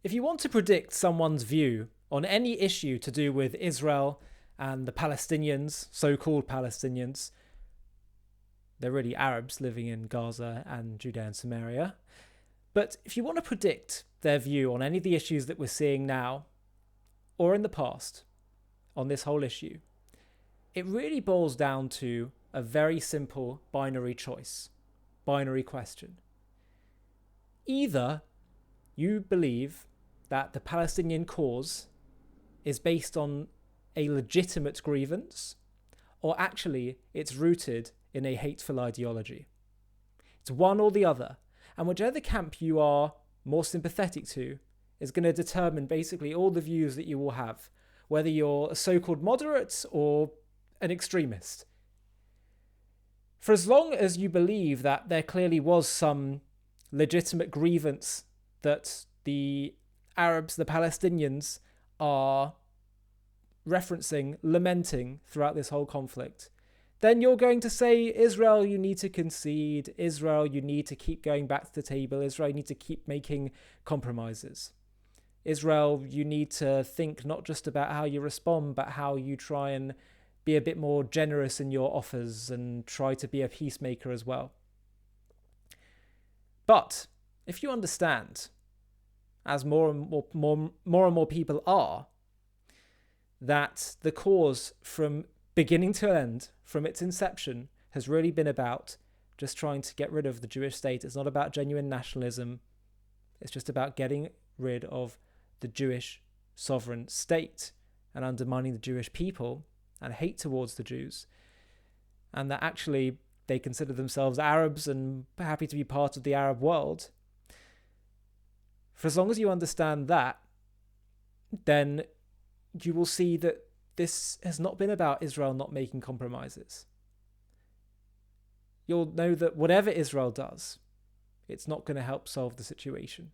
If you want to predict someone's view on any issue to do with Israel and the Palestinians, so-called Palestinians, they're really Arabs living in Gaza and Judea and Samaria. But if you want to predict their view on any of the issues that we're seeing now or in the past on this whole issue, it really boils down to a very simple binary choice, binary question. Either you believe that the Palestinian cause is based on a legitimate grievance, or actually it's rooted in a hateful ideology. It's one or the other. And whichever camp you are more sympathetic to is going to determine basically all the views that you will have, whether you're a so-called moderate or an extremist. For as long as you believe that there clearly was some legitimate grievance that the Arabs, the Palestinians, are referencing, lamenting throughout this whole conflict, then you're going to say, Israel, you need to concede. Israel, you need to keep going back to the table. Israel, you need to keep making compromises. Israel, you need to think not just about how you respond, but how you try and be a bit more generous in your offers and try to be a peacemaker as well. But if you understand, as more and more people are, that the cause from beginning to end, from its inception, has really been about just trying to get rid of the Jewish state. It's not about genuine nationalism. It's just about getting rid of the Jewish sovereign state and undermining the Jewish people and hate towards the Jews. And that actually they consider themselves Arabs and happy to be part of the Arab world. For as long as you understand that, then you will see that this has not been about Israel not making compromises. You'll know that whatever Israel does, it's not going to help solve the situation.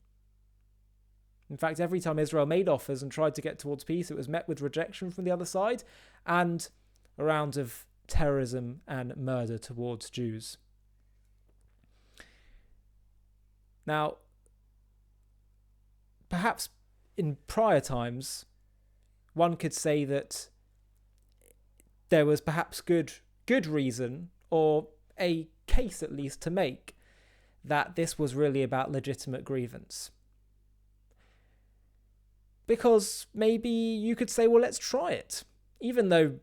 In fact, every time Israel made offers and tried to get towards peace, it was met with rejection from the other side and a round of terrorism and murder towards Jews. Now, perhaps in prior times, one could say that there was perhaps good reason, or a case at least, to make that this was really about legitimate grievance. Because maybe you could say, well, let's try it. Even though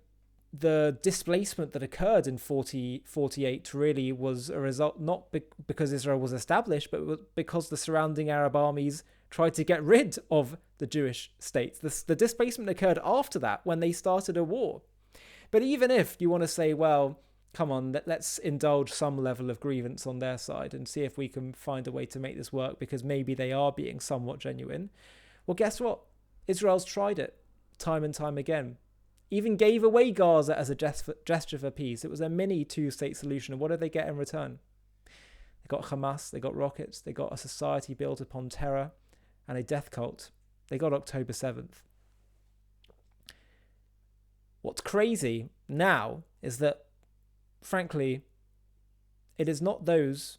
the displacement that occurred in 48 really was a result not because Israel was established, but because the surrounding Arab armies tried to get rid of the Jewish state. The displacement occurred after that, when they started a war. But even if you want to say, well, come on, let's indulge some level of grievance on their side and see if we can find a way to make this work, because maybe they are being somewhat genuine. Well, guess what? Israel's tried it time and time again. Even gave away Gaza as a gesture for peace. It was a mini two-state solution. And what did they get in return? They got Hamas, they got rockets, they got a society built upon terror and a death cult. They got October 7th. What's crazy now is that, frankly, it is not those,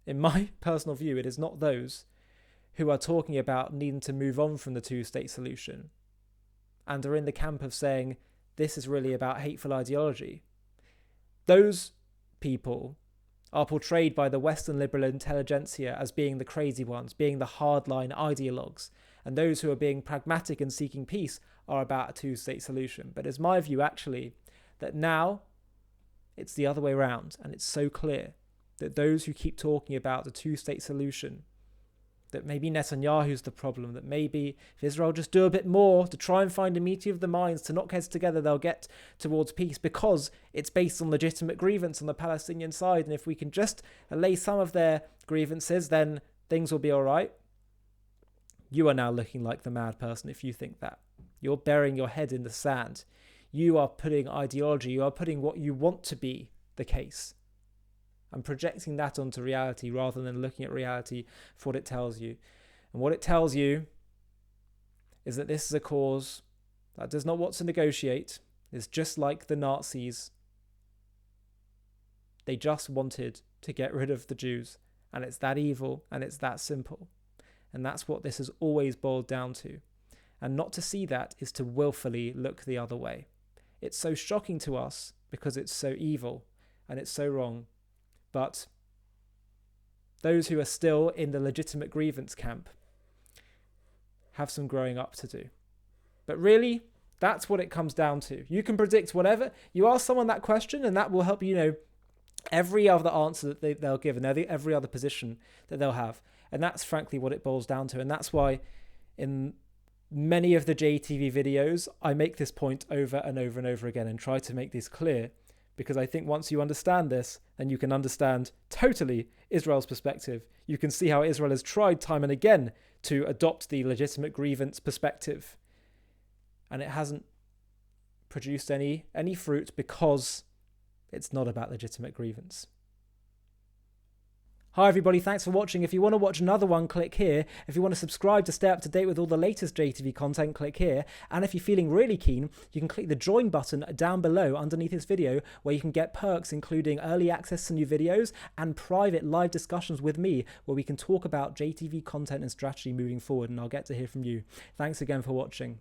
in my personal view, it is not those who are talking about needing to move on from the two-state solution and are in the camp of saying this is really about hateful ideology. Those people are portrayed by the Western liberal intelligentsia as being the crazy ones, being the hardline ideologues, and those who are being pragmatic and seeking peace are about a two-state solution. But it's my view, actually, that now it's the other way around, and it's so clear that those who keep talking about the two-state solution, that maybe Netanyahu's the problem, that maybe if Israel just do a bit more to try and find a meeting of the minds to knock heads together, they'll get towards peace, because it's based on legitimate grievance on the Palestinian side. And if we can just allay some of their grievances, then things will be all right. You are now looking like the mad person if you think that. You're burying your head in the sand. You are putting ideology, you are putting what you want to be the case, and projecting that onto reality rather than looking at reality for what it tells you. And what it tells you is that this is a cause that does not want to negotiate. It's just like the Nazis. They just wanted to get rid of the Jews. And it's that evil and it's that simple. And that's what this has always boiled down to. And not to see that is to willfully look the other way. It's so shocking to us because it's so evil and it's so wrong. But those who are still in the legitimate grievance camp have some growing up to do. But really, that's what it comes down to. You can predict whatever. You ask someone that question and that will help you know every other answer that they'll give and every other position that they'll have. And that's frankly what it boils down to. And that's why in many of the JTV videos, I make this point over and over and over again and try to make this clear, because I think once you understand this, then you can understand totally Israel's perspective. You can see how Israel has tried time and again to adopt the legitimate grievance perspective, and it hasn't produced any fruit because it's not about legitimate grievance. Hi everybody, thanks for watching. If you want to watch another one, click here. If you want to subscribe to stay up to date with all the latest JTV content, click here. And if you're feeling really keen, you can click the join button down below underneath this video, where you can get perks including early access to new videos and private live discussions with me, where we can talk about JTV content and strategy moving forward, and I'll get to hear from you. Thanks again for watching.